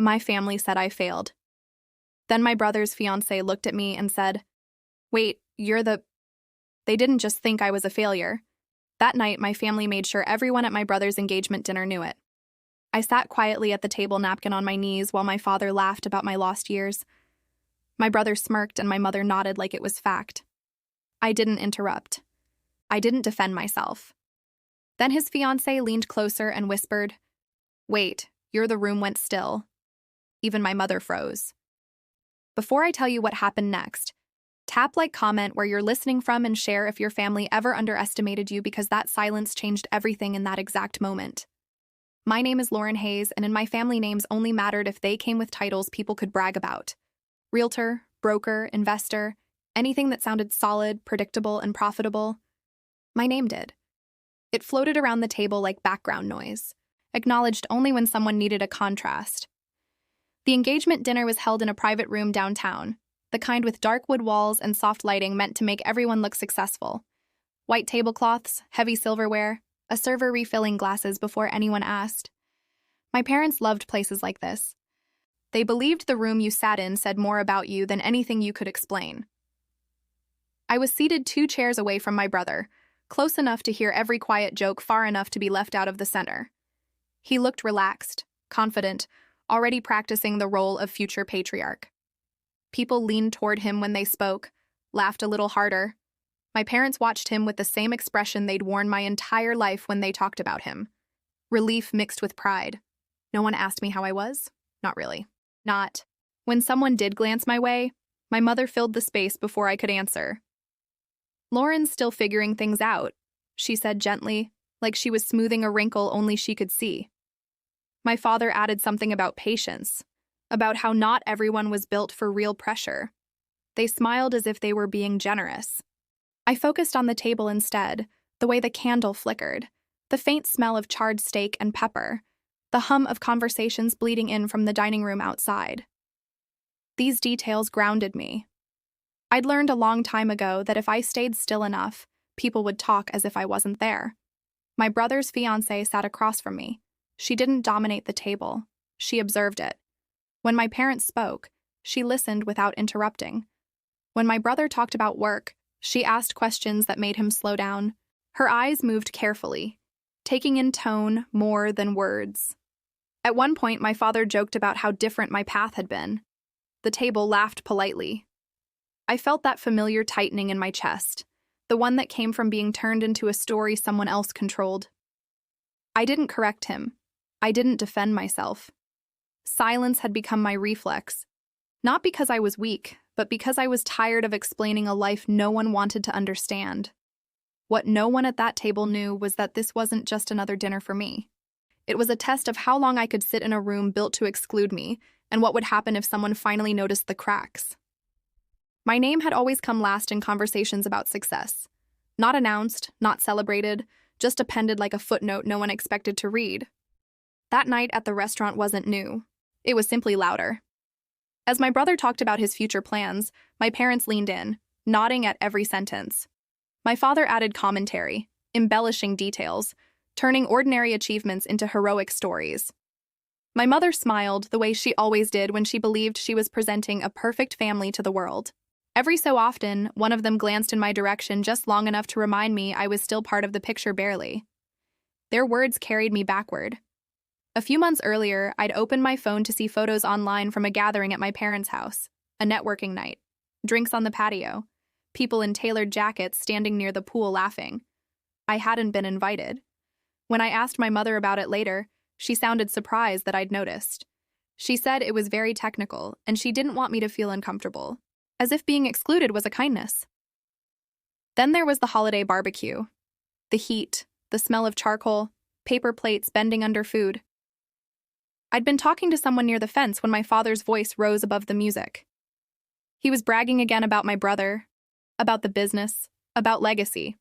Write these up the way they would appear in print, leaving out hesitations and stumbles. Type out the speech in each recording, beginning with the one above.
My family said I failed. Then my brother's fiancée looked at me and said, "Wait, you're the—" They didn't just think I was a failure. That night, my family made sure everyone at my brother's engagement dinner knew it. I sat quietly at the table napkin on my knees while my father laughed about my lost years. My brother smirked and my mother nodded like it was fact. I didn't interrupt. I didn't defend myself. Then his fiancée leaned closer and whispered, "Wait, the room went still." Even my mother froze. Before I tell you what happened next, tap like, comment where you're listening from, and share if your family ever underestimated you, because that silence changed everything in that exact moment. My name is Lauren Hayes, and in my family, names only mattered if they came with titles people could brag about. Realtor, broker, investor, anything that sounded solid, predictable, and profitable. My name did. It floated around the table like background noise, acknowledged only when someone needed a contrast. The engagement dinner was held in a private room downtown, the kind with dark wood walls and soft lighting meant to make everyone look successful. White tablecloths, heavy silverware, a server refilling glasses before anyone asked. My parents loved places like this. They believed the room you sat in said more about you than anything you could explain. I was seated 2 chairs away from my brother, close enough to hear every quiet joke, far enough to be left out of the center. He looked relaxed, confident, already practicing the role of future patriarch. People leaned toward him when they spoke, laughed a little harder. My parents watched him with the same expression they'd worn my entire life when they talked about him. Relief mixed with pride. No one asked me how I was? Not really. Not. When someone did glance my way, my mother filled the space before I could answer. "Lauren's still figuring things out," she said gently, like she was smoothing a wrinkle only she could see. My father added something about patience, about how not everyone was built for real pressure. They smiled as if they were being generous. I focused on the table instead, the way the candle flickered, the faint smell of charred steak and pepper, the hum of conversations bleeding in from the dining room outside. These details grounded me. I'd learned a long time ago that if I stayed still enough, people would talk as if I wasn't there. My brother's fiancée sat across from me. She didn't dominate the table. She observed it. When my parents spoke, she listened without interrupting. When my brother talked about work, she asked questions that made him slow down. Her eyes moved carefully, taking in tone more than words. At one point, my father joked about how different my path had been. The table laughed politely. I felt that familiar tightening in my chest, the one that came from being turned into a story someone else controlled. I didn't correct him. I didn't defend myself. Silence had become my reflex, not because I was weak, but because I was tired of explaining a life no one wanted to understand. What no one at that table knew was that this wasn't just another dinner for me. It was a test of how long I could sit in a room built to exclude me, and what would happen if someone finally noticed the cracks. My name had always come last in conversations about success. Not announced, not celebrated, just appended like a footnote no one expected to read. That night at the restaurant wasn't new. It was simply louder. As my brother talked about his future plans, my parents leaned in, nodding at every sentence. My father added commentary, embellishing details, turning ordinary achievements into heroic stories. My mother smiled the way she always did when she believed she was presenting a perfect family to the world. Every so often, one of them glanced in my direction just long enough to remind me I was still part of the picture barely. Their words carried me backward. A few months earlier, I'd opened my phone to see photos online from a gathering at my parents' house, a networking night, drinks on the patio, people in tailored jackets standing near the pool laughing. I hadn't been invited. When I asked my mother about it later, she sounded surprised that I'd noticed. She said it was very technical, and she didn't want me to feel uncomfortable, as if being excluded was a kindness. Then there was the holiday barbecue. The heat, the smell of charcoal, paper plates bending under food. I'd been talking to someone near the fence when my father's voice rose above the music. He was bragging again about my brother, about the business, about legacy.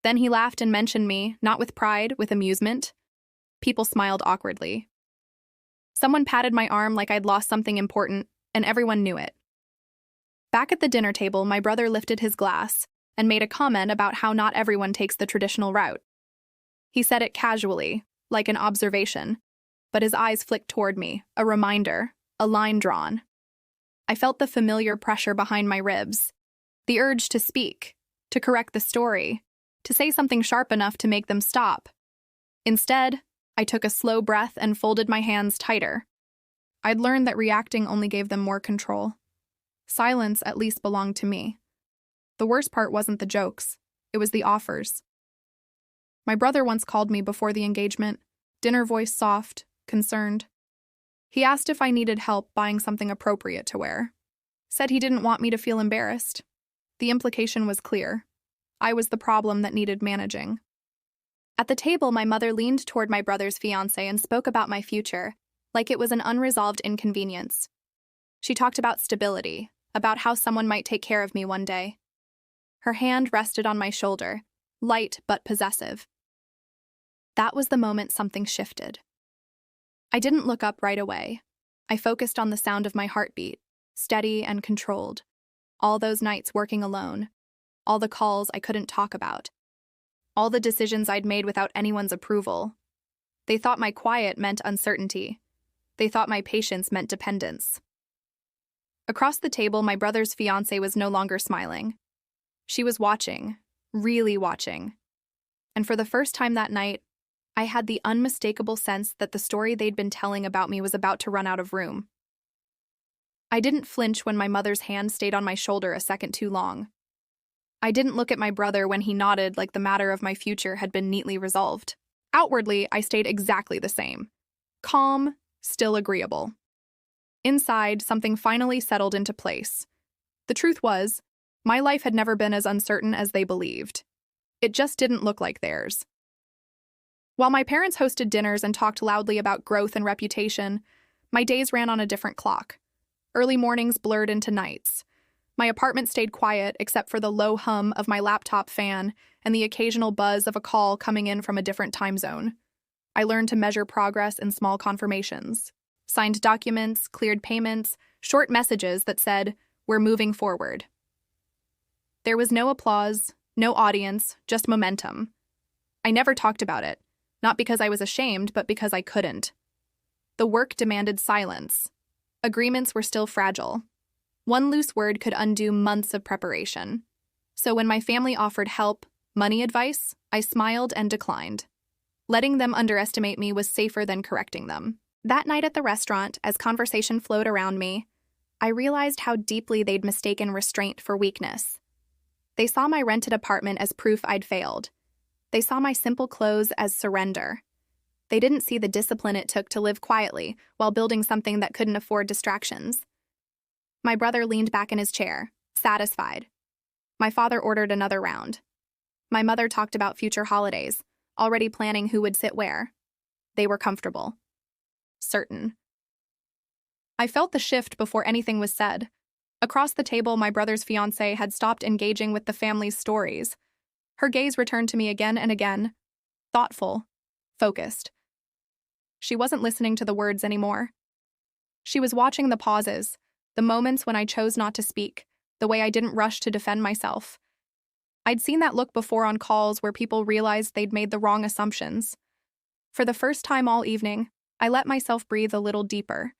Then he laughed and mentioned me, not with pride, with amusement. People smiled awkwardly. Someone patted my arm like I'd lost something important, and everyone knew it. Back at the dinner table, my brother lifted his glass and made a comment about how not everyone takes the traditional route. He said it casually, like an observation, but his eyes flicked toward me, a reminder, a line drawn. I felt the familiar pressure behind my ribs, the urge to speak, to correct the story, to say something sharp enough to make them stop. Instead, I took a slow breath and folded my hands tighter. I'd learned that reacting only gave them more control. Silence at least belonged to me. The worst part wasn't the jokes, it was the offers. My brother once called me before the engagement, dinner voice soft, concerned. He asked if I needed help buying something appropriate to wear. Said he didn't want me to feel embarrassed. The implication was clear. I was the problem that needed managing. At the table, my mother leaned toward my brother's fiancé and spoke about my future, like it was an unresolved inconvenience. She talked about stability, about how someone might take care of me one day. Her hand rested on my shoulder, light but possessive. That was the moment something shifted. I didn't look up right away. I focused on the sound of my heartbeat, steady and controlled. All those nights working alone, all the calls I couldn't talk about, all the decisions I'd made without anyone's approval. They thought my quiet meant uncertainty. They thought my patience meant dependence. Across the table, my brother's fiancée was no longer smiling. She was watching, really watching. And for the first time that night, I had the unmistakable sense that the story they'd been telling about me was about to run out of room. I didn't flinch when my mother's hand stayed on my shoulder a second too long. I didn't look at my brother when he nodded like the matter of my future had been neatly resolved. Outwardly, I stayed exactly the same. Calm, still agreeable. Inside, something finally settled into place. The truth was, my life had never been as uncertain as they believed. It just didn't look like theirs. While my parents hosted dinners and talked loudly about growth and reputation, my days ran on a different clock. Early mornings blurred into nights. My apartment stayed quiet except for the low hum of my laptop fan and the occasional buzz of a call coming in from a different time zone. I learned to measure progress in small confirmations. Signed documents, cleared payments, short messages that said, "We're moving forward." There was no applause, no audience, just momentum. I never talked about it, not because I was ashamed, but because I couldn't. The work demanded silence. Agreements were still fragile. One loose word could undo months of preparation. So when my family offered help, money advice, I smiled and declined. Letting them underestimate me was safer than correcting them. That night at the restaurant, as conversation flowed around me, I realized how deeply they'd mistaken restraint for weakness. They saw my rented apartment as proof I'd failed. They saw my simple clothes as surrender. They didn't see the discipline it took to live quietly while building something that couldn't afford distractions. My brother leaned back in his chair, satisfied. My father ordered another round. My mother talked about future holidays, already planning who would sit where. They were comfortable. Certain. I felt the shift before anything was said. Across the table, my brother's fiancée had stopped engaging with the family's stories. Her gaze returned to me again and again, thoughtful, focused. She wasn't listening to the words anymore. She was watching the pauses, the moments when I chose not to speak, the way I didn't rush to defend myself. I'd seen that look before on calls where people realized they'd made the wrong assumptions. For the first time all evening, I let myself breathe a little deeper.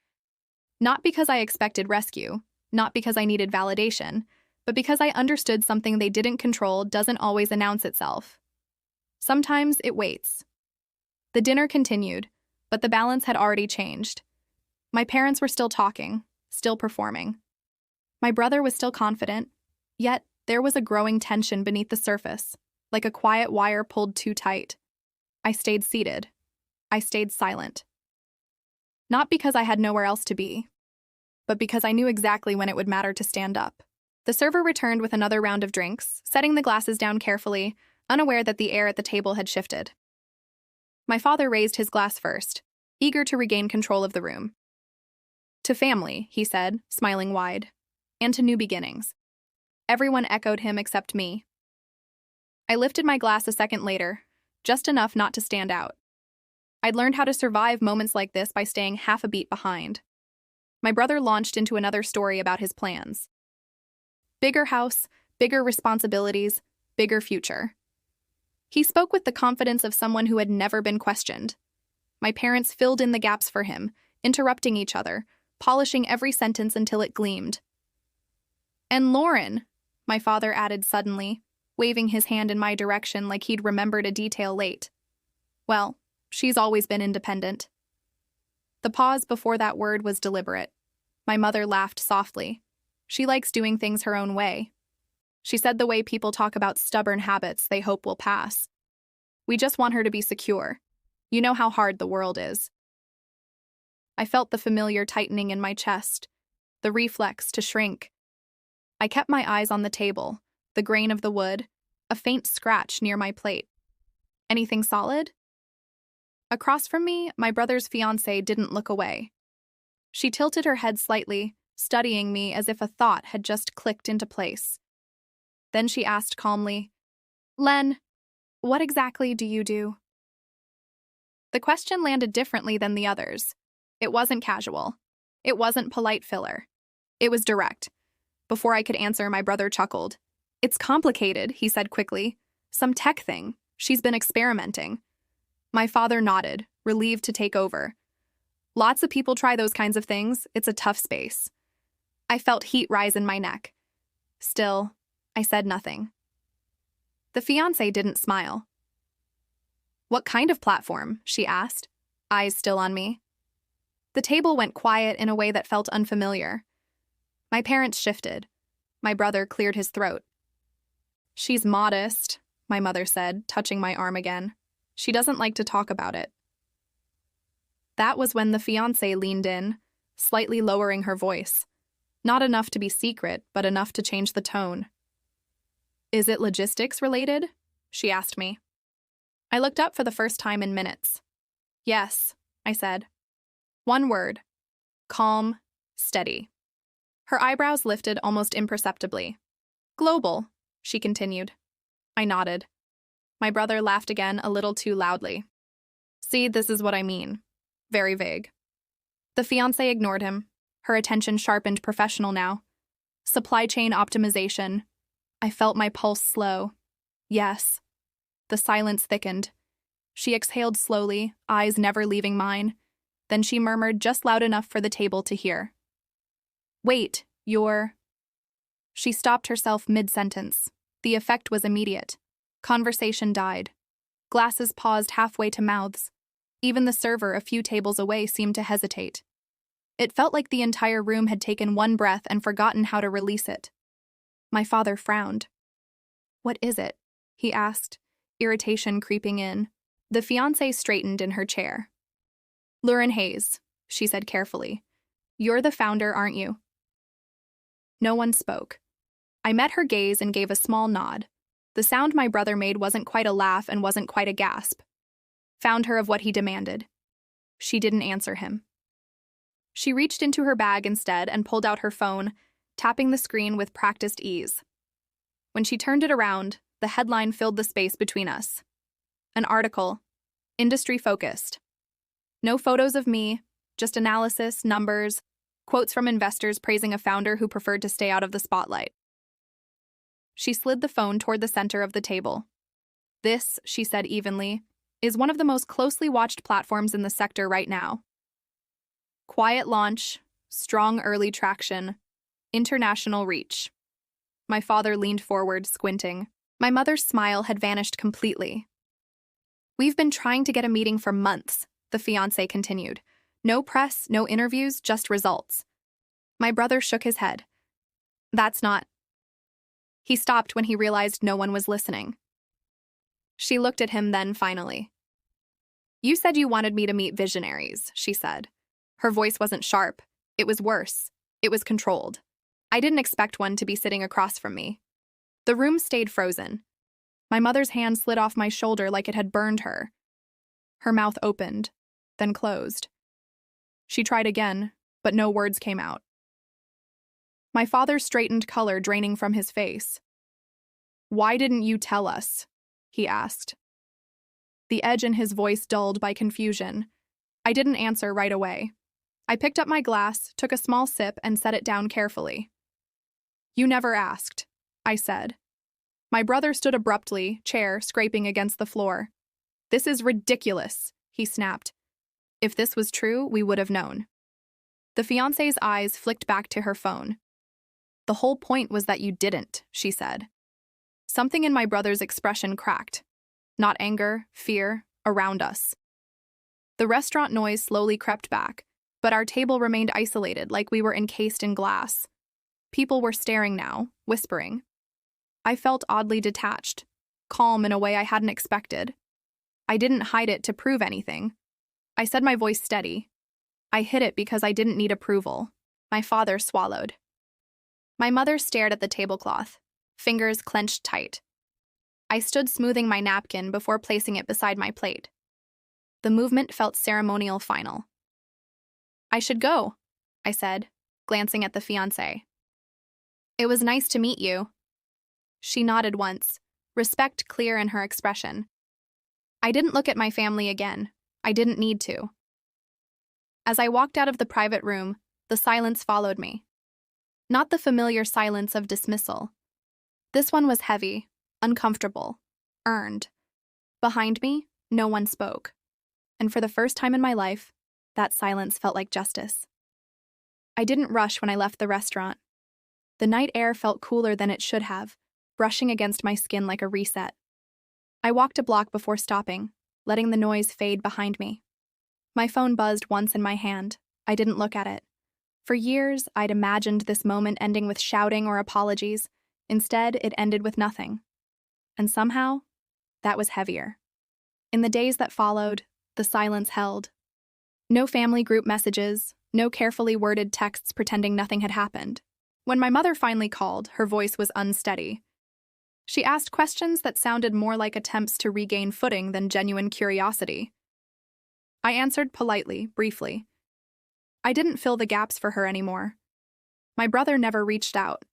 Not because I expected rescue, not because I needed validation, but because I understood something they didn't control doesn't always announce itself. Sometimes it waits. The dinner continued, but the balance had already changed. My parents were still talking, still performing. My brother was still confident, yet there was a growing tension beneath the surface, like a quiet wire pulled too tight. I stayed seated. I stayed silent. Not because I had nowhere else to be, but because I knew exactly when it would matter to stand up. The server returned with another round of drinks, setting the glasses down carefully, unaware that the air at the table had shifted. My father raised his glass first, eager to regain control of the room. "To family," he said, smiling wide, "and to new beginnings." Everyone echoed him except me. I lifted my glass a second later, just enough not to stand out. I'd learned how to survive moments like this by staying half a beat behind. My brother launched into another story about his plans. Bigger house, bigger responsibilities, bigger future. He spoke with the confidence of someone who had never been questioned. My parents filled in the gaps for him, interrupting each other, polishing every sentence until it gleamed. "And Lauren," my father added suddenly, waving his hand in my direction like he'd remembered a detail late. "Well, she's always been independent." The pause before that word was deliberate. My mother laughed softly. She likes doing things her own way. She said the way people talk about stubborn habits they hope will pass. "We just want her to be secure. You know how hard the world is." I felt the familiar tightening in my chest, the reflex to shrink. I kept my eyes on the table, the grain of the wood, a faint scratch near my plate. "Anything solid?" Across from me, my brother's fiancée didn't look away. She tilted her head slightly, studying me as if a thought had just clicked into place. Then she asked calmly, "Len, what exactly do you do?" The question landed differently than the others. It wasn't casual. It wasn't polite filler. It was direct. Before I could answer, my brother chuckled. "It's complicated," he said quickly. "Some tech thing. She's been experimenting." My father nodded, relieved to take over. "Lots of people try those kinds of things. It's a tough space." I felt heat rise in my neck. Still, I said nothing. The fiancé didn't smile. "What kind of platform?" she asked, eyes still on me. The table went quiet in a way that felt unfamiliar. My parents shifted. My brother cleared his throat. "She's modest," my mother said, touching my arm again. "She doesn't like to talk about it." That was when the fiancé leaned in, slightly lowering her voice. Not enough to be secret, but enough to change the tone. "Is it logistics related?" she asked me. I looked up for the first time in minutes. "Yes," I said. One word. Calm, steady. Her eyebrows lifted almost imperceptibly. "Global," she continued. I nodded. My brother laughed again a little too loudly. "See, this is what I mean. Very vague." The fiancé ignored him. Her attention sharpened, professional now. "Supply chain optimization." I felt my pulse slow. "Yes." The silence thickened. She exhaled slowly, eyes never leaving mine. Then she murmured just loud enough for the table to hear. "Wait, you're—" She stopped herself mid-sentence. The effect was immediate. Conversation died. Glasses paused halfway to mouths. Even the server a few tables away seemed to hesitate. It felt like the entire room had taken one breath and forgotten how to release it. My father frowned. "What is it?" he asked, irritation creeping in. The fiancée straightened in her chair. "Lauren Hayes," she said carefully. "You're the founder, aren't you?" No one spoke. I met her gaze and gave a small nod. The sound my brother made wasn't quite a laugh and wasn't quite a gasp. Found her of what he demanded. She didn't answer him. She reached into her bag instead and pulled out her phone, tapping the screen with practiced ease. When she turned it around, the headline filled the space between us. An article. Industry-focused. No photos of me, just analysis, numbers, quotes from investors praising a founder who preferred to stay out of the spotlight. She slid the phone toward the center of the table. "This," she said evenly, "is one of the most closely watched platforms in the sector right now. Quiet launch, strong early traction, international reach." My father leaned forward, squinting. My mother's smile had vanished completely. "We've been trying to get a meeting for months," the fiancé continued. "No press, no interviews, just results." My brother shook his head. "That's not—" He stopped when he realized no one was listening. She looked at him then, finally. "You said you wanted me to meet visionaries," she said. Her voice wasn't sharp. It was worse. It was controlled. I didn't expect one to be sitting across from me. The room stayed frozen. My mother's hand slid off my shoulder like it had burned her. Her mouth opened, then closed. She tried again, but no words came out. My father straightened, color draining from his face. "Why didn't you tell us?" he asked. The edge in his voice dulled by confusion. I didn't answer right away. I picked up my glass, took a small sip, and set it down carefully. "You never asked," I said. My brother stood abruptly, chair scraping against the floor. "This is ridiculous," he snapped. If this was true, we would have known. The fiancé's eyes flicked back to her phone. The whole point was that you didn't, she said. Something in my brother's expression cracked. Not anger, fear, around us. The restaurant noise slowly crept back, but our table remained isolated like we were encased in glass. People were staring now, whispering. I felt oddly detached, calm in a way I hadn't expected. I didn't hide it to prove anything. I said my voice steady. I hid it because I didn't need approval. My father swallowed. My mother stared at the tablecloth, fingers clenched tight. I stood smoothing my napkin before placing it beside my plate. The movement felt ceremonial final. I should go, I said, glancing at the fiancé. It was nice to meet you. She nodded once, respect clear in her expression. I didn't look at my family again. I didn't need to. As I walked out of the private room, the silence followed me. Not the familiar silence of dismissal. This one was heavy, uncomfortable, earned. Behind me, no one spoke. And for the first time in my life, that silence felt like justice. I didn't rush when I left the restaurant. The night air felt cooler than it should have, brushing against my skin like a reset. I walked a block before stopping, letting the noise fade behind me. My phone buzzed once in my hand. I didn't look at it. For years, I'd imagined this moment ending with shouting or apologies. Instead, it ended with nothing. And somehow, that was heavier. In the days that followed, the silence held. No family group messages, no carefully worded texts pretending nothing had happened. When my mother finally called, her voice was unsteady. She asked questions that sounded more like attempts to regain footing than genuine curiosity. I answered politely, briefly. I didn't fill the gaps for her anymore. My brother never reached out.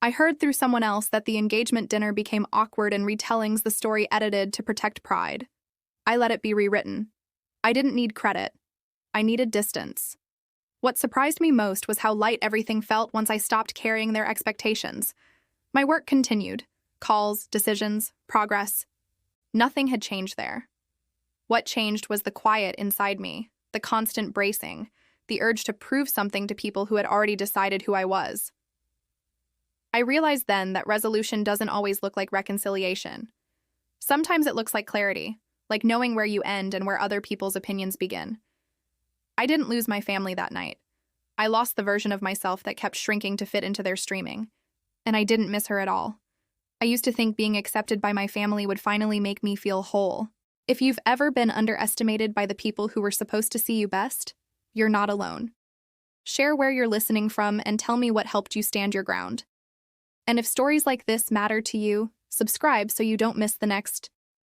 I heard through someone else that the engagement dinner became awkward and retellings the story edited to protect pride. I let it be rewritten. I didn't need credit. I needed distance. What surprised me most was how light everything felt once I stopped carrying their expectations. My work continued. Calls, decisions, progress. Nothing had changed there. What changed was the quiet inside me, the constant bracing, the urge to prove something to people who had already decided who I was. I realized then that resolution doesn't always look like reconciliation. Sometimes it looks like clarity, like knowing where you end and where other people's opinions begin. I didn't lose my family that night. I lost the version of myself that kept shrinking to fit into their streaming. And I didn't miss her at all. I used to think being accepted by my family would finally make me feel whole. If you've ever been underestimated by the people who were supposed to see you best, you're not alone. Share where you're listening from and tell me what helped you stand your ground. And if stories like this matter to you, subscribe so you don't miss the next